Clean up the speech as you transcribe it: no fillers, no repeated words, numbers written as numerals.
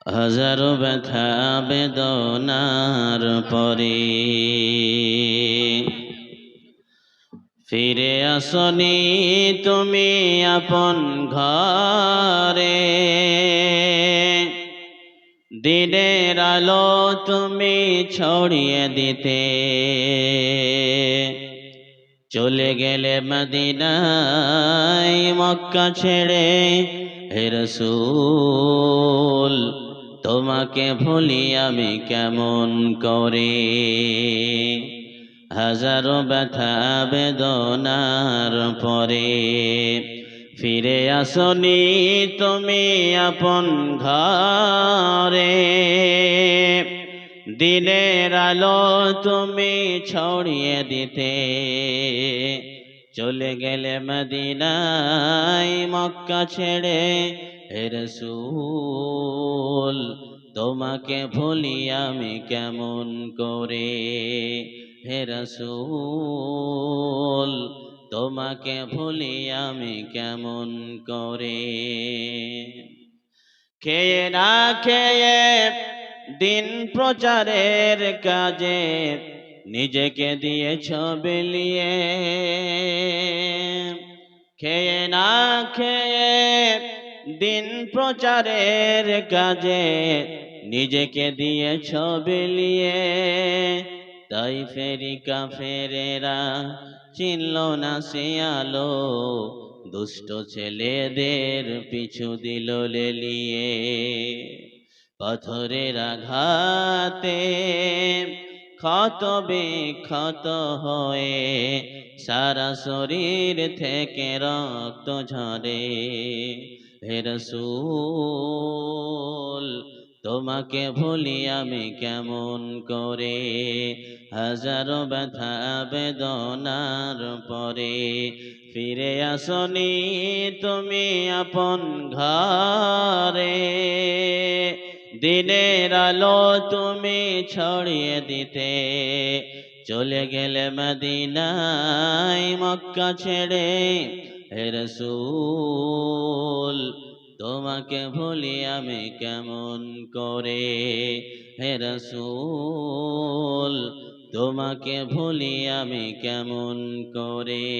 হাজারো ব্যথা বেদনার পরে ফিরে আসনি তুমি আপন ঘরে। দিনের আলো তুমি ছড়িয়ে দিতে চলে গেলে মদিনায় মক্কা ছেড়ে। হে রাসূল তোমাকে ভুলি আমি কেমন করে। হাজারো ব্যথা বেদনার পরে ফিরে আসনি তুমি আপন ঘরে। দিনের আলো তুমি ছড়িয়ে দিতে চলে গেলে মদিনায় মক্কা ছেড়ে। হে রাসূল তোমাকে ভুলি আমি কেমন করে। হে রাসূল তোমাকে ভুলি আমি কেমন করে। খেয়ে না খেয়ে দিন প্রচারের কাজে নিজেকে দিয়েছ বিলিয়ে। খেয়ে না খেয়ে দিন প্রচারের কাজে নিজেকে দিয়েছ বিলিয়ে। তাই ফেরি কাফেরেরা চিনল না সে আলো, দুষ্ট ছেলেদের পিছু দিল লেলিয়ে। পাথরের আঘাতে ক্ষত বিক্ষত হয়ে সারা শরীর থেকে রক্ত ঝরে। হে রাসূল তোমাকে ভুলি আমি কেমন করে। হাজারো ব্যথা বেদনার পরে ফিরে আসনি তুমি আপন ঘরে। দিনের আলো তুমি ছড়িয়ে দিতে চলে গেলে মদিনায় মক্কা ছেড়ে। হে রাসূল তোমাকে ভুলি আমি কেমন করে। হে রাসূল তোমাকে ভুলি আমি কেমন করে।